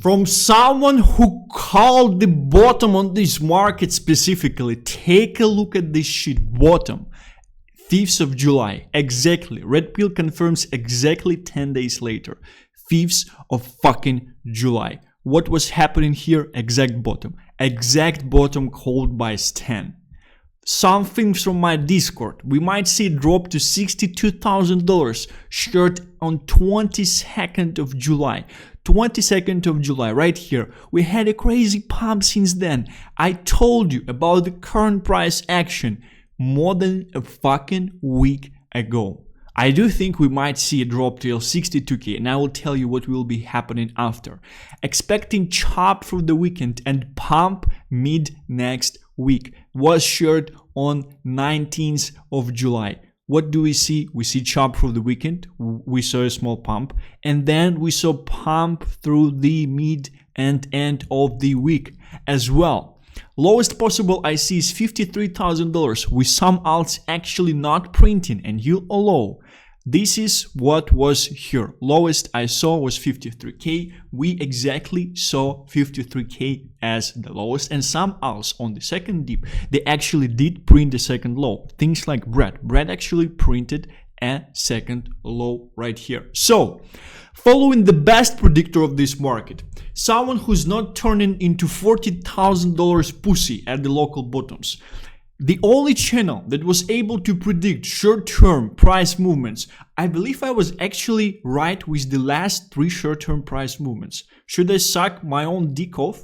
From someone who called the bottom on this market specifically. Take a look at this shit. Bottom. 5th of July. Exactly. Red pill confirms exactly 10 days later. 5th of fucking July. What was happening here? Exact bottom. Exact bottom called by Stan. Some things from my Discord. We might see it drop to $62,000 short on 22nd of July. 22nd of July, right here. We had a crazy pump since then. I told you about the current price action more than a fucking week ago. I do think we might see a drop till 62k, and I will tell you what will be happening after. Expecting chop through the weekend and pump mid next week. Was shared on 19th of July. What do we see? We see chop through the weekend. We saw a small pump, and then we saw pump through the mid and end of the week as well. Lowest possible I see is $53,000 with some alts actually not printing, and you allow. This is what was here. Lowest I saw was 53k. We exactly saw 53k as the lowest, and some alts on the second dip, they actually did print the second low. Things like bread actually printed a second low right here. So following the best predictor of this market, someone who's not turning into $40,000 pussy at the local bottoms, the only channel that was able to predict short-term price movements. I believe I was actually right with the last 3 short-term price movements. Should I suck my own dick off?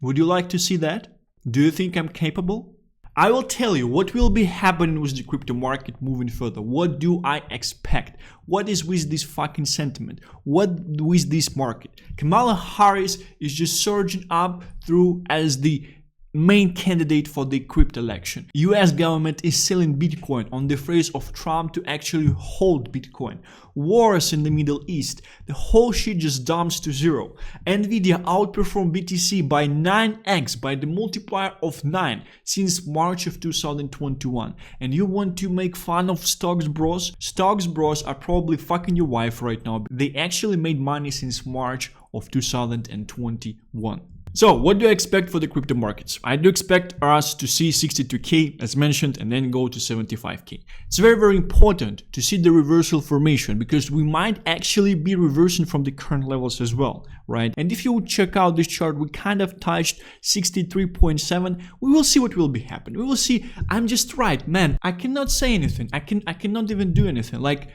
Would you like to see that? Do you think I'm capable? I will tell you what will be happening with the crypto market moving further. What do I expect? What is with this fucking sentiment? What with this market? Kamala Harris is just surging up through as the main candidate for the crypto election. US government is selling Bitcoin on the phrase of Trump to actually hold Bitcoin. Wars in the Middle East. The whole shit just dumps to zero. Nvidia outperformed BTC by 9x, by the multiplier of 9 since March of 2021. And you want to make fun of stocks bros? Stocks bros are probably fucking your wife right now. They actually made money since March of 2021. So what do I expect for the crypto markets? I do expect us to see 62k as mentioned and then go to 75k. It's very, very important to see the reversal formation because we might actually be reversing from the current levels as well, right? And if you check out this chart, we kind of touched 63.7. We will see what will be happening. We will see. I'm just right, man. I cannot say anything. I cannot even do anything. Like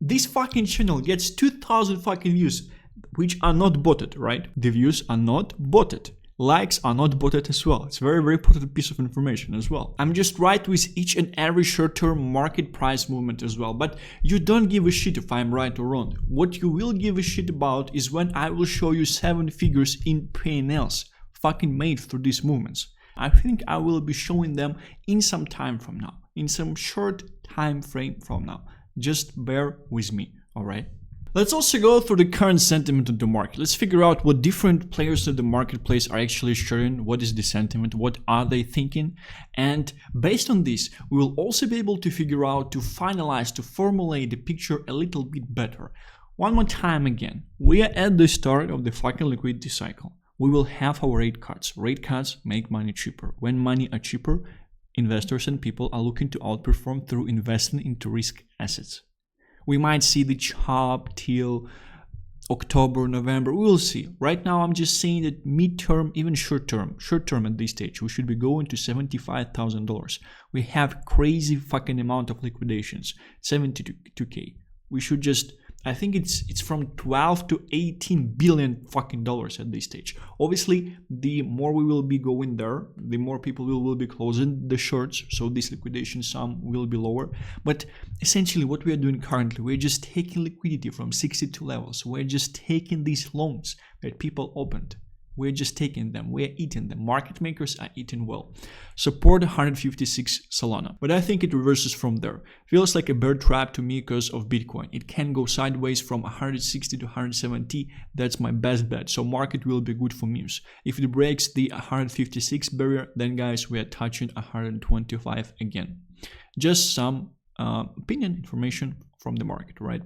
this fucking channel gets 2,000 fucking views, which are not botted, right? The views are not botted. Likes are not botted as well. It's a very, very important piece of information as well. I'm just right with each and every short-term market price movement as well. But you don't give a shit if I'm right or wrong. What you will give a shit about is when I will show you 7 figures in P&Ls fucking made through these movements. I think I will be showing them in some time from now. In some short time frame from now. Just bear with me, alright? Let's also go through the current sentiment of the market. Let's figure out what different players of the marketplace are actually sharing. What is the sentiment? What are they thinking? And based on this, we will also be able to figure out, to finalize, to formulate the picture a little bit better. One more time again, we are at the start of the fucking liquidity cycle. We will have our rate cuts. Rate cuts make money cheaper. When money are cheaper, investors and people are looking to outperform through investing into risk assets. We might see the chop till October, November. We will see. Right now, I'm just saying that mid-term, even short-term at this stage, we should be going to $75,000. We have crazy fucking amount of liquidations, 72k. We should just, I think it's from 12 to 18 billion fucking dollars at this stage. Obviously, the more we will be going there, the more people will be closing the shorts, so this liquidation sum will be lower. But essentially what we are doing currently, we're just taking liquidity from 62 levels. We're just taking these loans that people opened. We're just taking them. We're eating them. Market makers are eating well. Support 156 Solana. But I think it reverses from there. Feels like a bear trap to me because of Bitcoin. It can go sideways from 160 to 170. That's my best bet. So market will be good for memes. If it breaks the 156 barrier, then guys, we are touching 125 again. Just some opinion information from the market, right?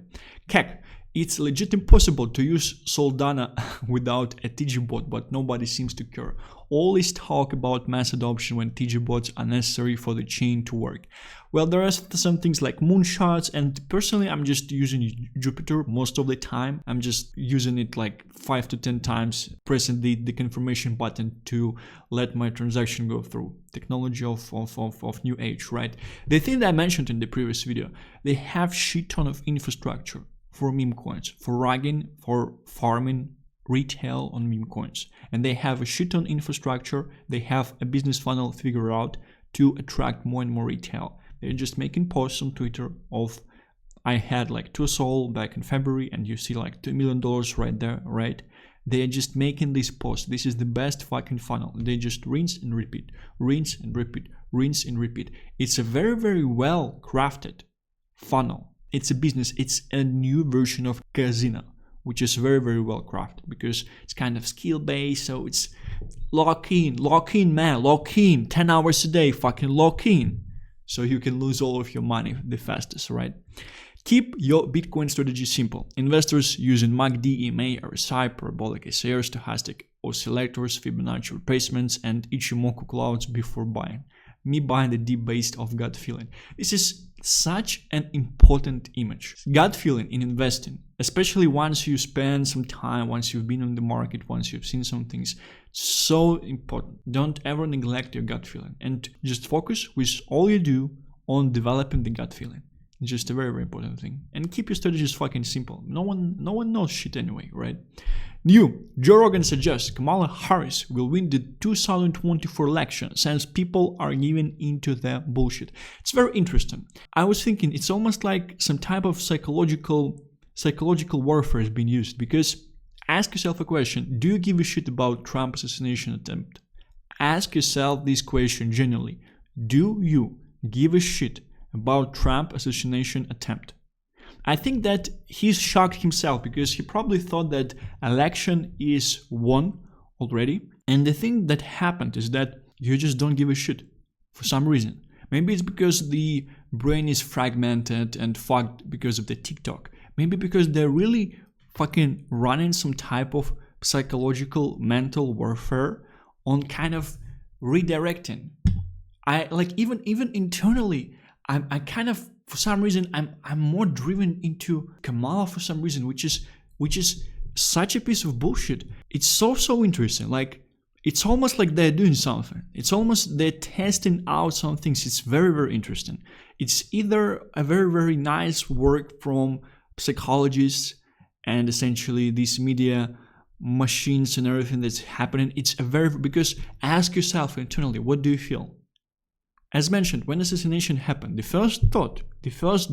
CAC. It's legit impossible to use Solana without a TG bot, but nobody seems to care. Always talk about mass adoption when TG bots are necessary for the chain to work. Well, there are some things like moonshots, and personally I'm just using Jupiter most of the time. I'm just using it like 5 to 10 times, pressing the confirmation button to let my transaction go through. Technology of new age, right? The thing that I mentioned in the previous video, they have shit ton of infrastructure for meme coins, for ragging, for farming retail on meme coins. And they have a shit ton infrastructure. They have a business funnel figured out to attract more and more retail. They're just making posts on Twitter of, I had like 2 Sol back in February, and you see like $2 million right there, right? They're just making this post. This is the best fucking funnel. They just rinse and repeat, rinse and repeat, rinse and repeat. It's a very, very well crafted funnel. It's a business. It's a new version of casino, which is very, very well crafted because it's kind of skill based. So it's lock in, man, lock in 10 hours a day, fucking lock in. So you can lose all of your money the fastest, right? Keep your Bitcoin strategy simple. Investors using MACD, EMA, RSI, parabolic SAR, stochastic oscillators, Fibonacci retracements, and Ichimoku clouds before buying. Me buying the dip based off gut feeling. This is such an important image. Gut feeling in investing, especially once you spend some time, once you've been on the market, once you've seen some things, so important. Don't ever neglect your gut feeling and just focus with all you do on developing the gut feeling. It's just a very, very important thing. And keep your strategies fucking simple. No one knows shit anyway, right? New, Joe Rogan suggests Kamala Harris will win the 2024 election since people are giving into the bullshit. It's very interesting. I was thinking it's almost like some type of psychological warfare is being used, because ask yourself a question. Do you give a shit about Trump assassination attempt? Ask yourself this question genuinely. Do you give a shit about Trump assassination attempt? I think that he's shocked himself because he probably thought that election is won already. And the thing that happened is that you just don't give a shit for some reason. Maybe it's because the brain is fragmented and fucked because of the TikTok. Maybe because they're really fucking running some type of psychological mental warfare on kind of redirecting. I like even internally, I kind of, for some reason, I'm more driven into Kamala for some reason, which is such a piece of bullshit. It's so interesting. Like, it's almost like they're doing something. It's almost they're testing out some things. It's very, very interesting. It's either a very, very nice work from psychologists and essentially these media machines and everything that's happening. It's a very, because ask yourself internally, what do you feel? As mentioned, when assassination happened, the first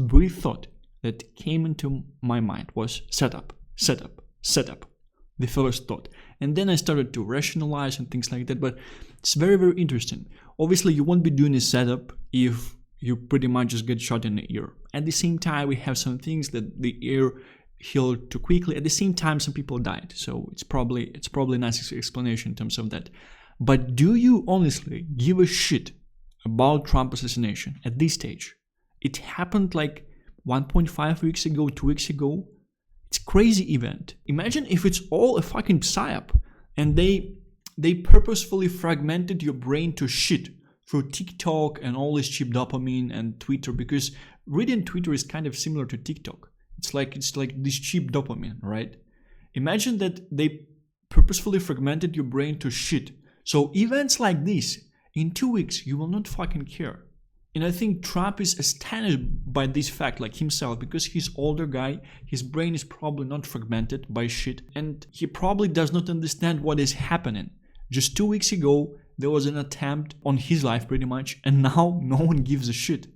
brief thought that came into my mind was setup. The first thought. And then I started to rationalize and things like that, but it's very, very interesting. Obviously, you won't be doing a setup if you pretty much just get shot in the ear. At the same time, we have some things that the ear healed too quickly. At the same time, some people died. So it's probably a nice explanation in terms of that. But do you honestly give a shit about Trump assassination at this stage? It happened like 1.5 weeks ago, 2 weeks ago. It's a crazy event. Imagine if it's all a fucking psyop and they purposefully fragmented your brain to shit through TikTok and all this cheap dopamine and Twitter, because reading Twitter is kind of similar to TikTok. It's like this cheap dopamine, right? Imagine that they purposefully fragmented your brain to shit. So events like this, in 2 weeks, you will not fucking care. And I think Trump is astonished by this fact, like himself, because he's older guy, his brain is probably not fragmented by shit, and he probably does not understand what is happening. Just 2 weeks ago, there was an attempt on his life pretty much, and now no one gives a shit.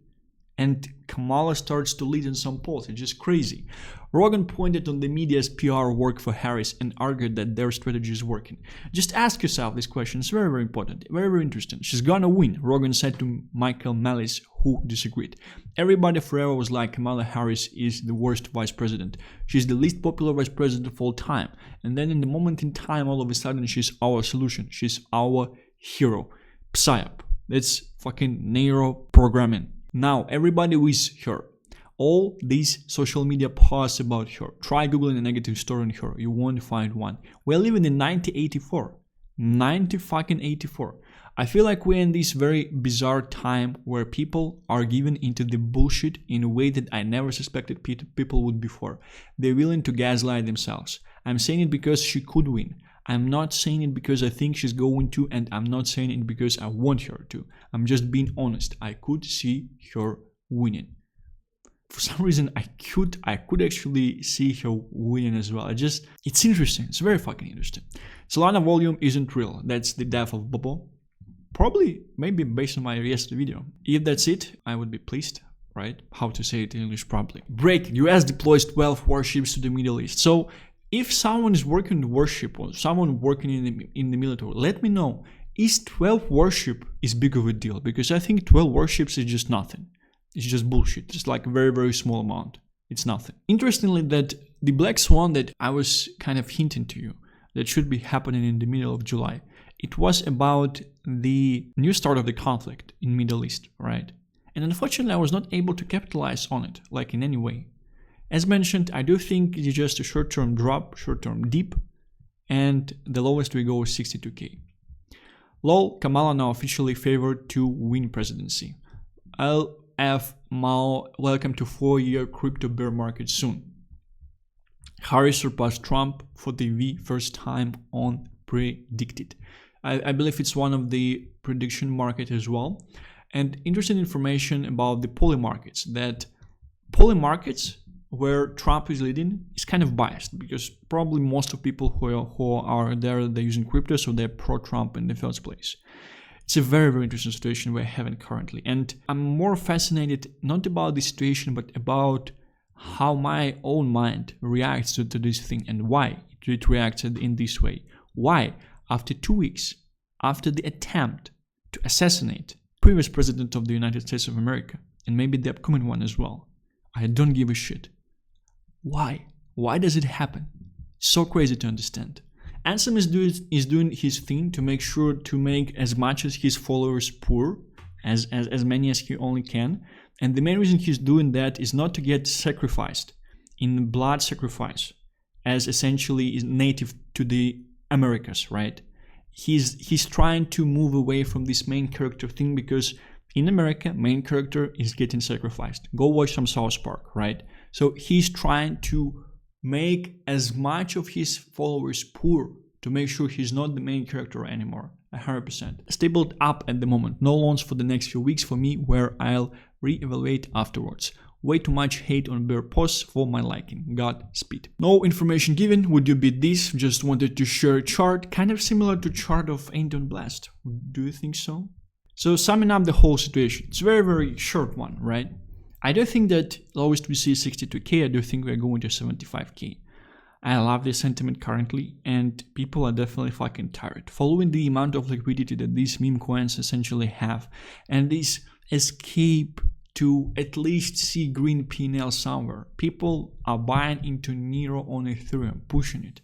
And Kamala starts to lead in some polls. It's just crazy. Rogan pointed on the media's PR work for Harris and argued that their strategy is working. Just ask yourself this question. It's very, very important. Very, very interesting. She's gonna win, Rogan said to Michael Malice, who disagreed. Everybody forever was like, Kamala Harris is the worst vice president. She's the least popular vice president of all time. And then in the moment in time, all of a sudden, she's our solution. She's our hero. Psyop. That's fucking neuro programming. Now, everybody with her. All these social media posts about her. Try googling a negative story on her. You won't find one. We're living in 1984. 1984. I feel like we're in this very bizarre time where people are given into the bullshit in a way that I never suspected people would before. They're willing to gaslight themselves. I'm saying it because she could win. I'm not saying it because I think she's going to, and I'm not saying it because I want her to. I'm just being honest. I could see her winning. For some reason, I could actually see her winning as well. It's interesting. It's very fucking interesting. Solana volume isn't real. That's the death of Bobo. Probably, maybe based on my yesterday video. If that's it, I would be pleased, right? How to say it in English properly. Break. US deploys 12 warships to the Middle East. So, if someone is working the warship or someone working in the military, let me know. Is 12 warship is big of a deal? Because I think 12 warships is just nothing. It's just bullshit. It's like a very, very small amount. It's nothing. Interestingly, that the Black Swan that I was kind of hinting to you, that should be happening in the middle of July, it was about the new start of the conflict in Middle East, right? And unfortunately, I was not able to capitalize on it, like in any way. As mentioned, I do think it's just a short-term drop, short-term dip, and the lowest we go is 62k. Lol, Kamala now officially favored to win presidency. LF Mao, welcome to 4-year crypto bear market soon. Harris surpassed Trump for the first time on predicted. I believe it's one of the prediction market as well. And interesting information about the poly markets, that poly markets where Trump is leading is kind of biased, because probably most of people who are there, they're using crypto, so they're pro-Trump in the first place. It's a very, very interesting situation we're having currently. And I'm more fascinated not about the situation, but about how my own mind reacts to this thing and why it reacts in this way. Why? After 2 weeks, after the attempt to assassinate previous president of the United States of America, and maybe the upcoming one as well, I don't give a shit. Why? Why does it happen? So crazy to understand. Ansem is doing his thing to make sure to make as much as his followers poor, as many as he only can. And the main reason he's doing that is not to get sacrificed in blood sacrifice, as essentially is native to the Americas, right? He's trying to move away from this main character thing, because in America, main character is getting sacrificed. Go watch some South Park, right? So he's trying to make as much of his followers poor to make sure he's not the main character anymore. 100%. Stabled up at the moment. No loans for the next few weeks for me, where I'll reevaluate afterwards. Way too much hate on bear posts for my liking. Godspeed. No information given. Would you beat this? Just wanted to share a chart, kind of similar to chart of Anton Blast. Do you think so? So summing up the whole situation, it's a very, very short one, right? I do think that lowest we see is 62k. I do think we're going to 75k. I love this sentiment currently, and people are definitely fucking tired. Following the amount of liquidity that these meme coins essentially have, and this escape to at least see green P&L somewhere. People are buying into Nero on Ethereum, pushing it,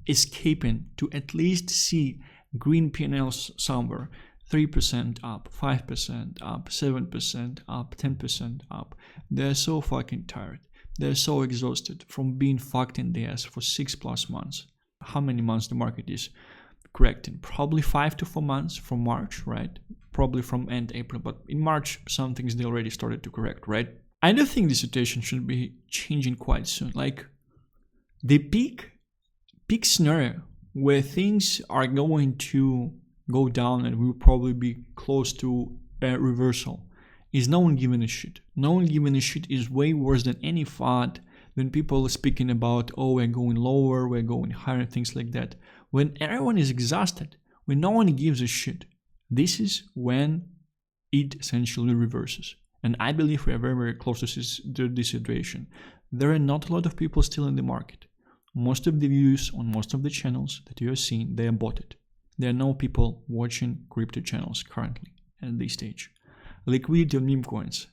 escaping to at least see green P&L somewhere. 3% up, 5% up, 7% up, 10% up. They're so fucking tired. They're so exhausted from being fucked in the ass for 6+ months. How many months the market is correcting? Probably 5 to 4 months from March, right? Probably from end April, but in March, some things they already started to correct, right? I do think the situation should be changing quite soon. Like the peak scenario where things are going to go down and we'll probably be close to a reversal is no one giving a shit. No one giving a shit is way worse than any FUD, than people speaking about, oh, we're going lower, we're going higher, things like that. When everyone is exhausted, when no one gives a shit, this is when it essentially reverses. And I believe we are very, very close to this situation. There are not a lot of people still in the market. Most of the views on most of the channels that you are seeing, they are botted. There are no people watching crypto channels currently at this stage. Liquidity on meme coins.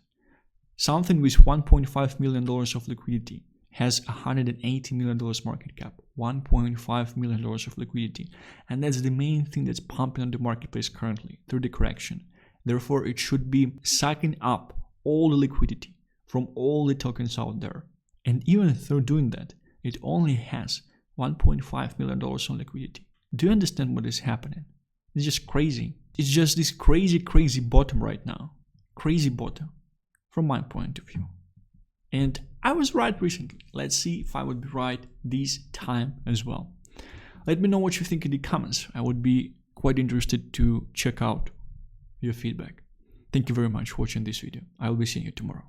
Something with $1.5 million of liquidity has $180 million market cap. $1.5 million of liquidity. And that's the main thing that's pumping on the marketplace currently through the correction. Therefore, it should be sucking up all the liquidity. from all the tokens out there. And even through doing that, it only has $1.5 million on liquidity. Do you understand what is happening? It's just crazy. It's just this crazy bottom right now. Crazy bottom, from my point of view. And I was right recently. Let's see if I would be right this time as well. Let me know what you think in the comments. I would be quite interested to check out your feedback. Thank you very much for watching this video. I will be seeing you tomorrow.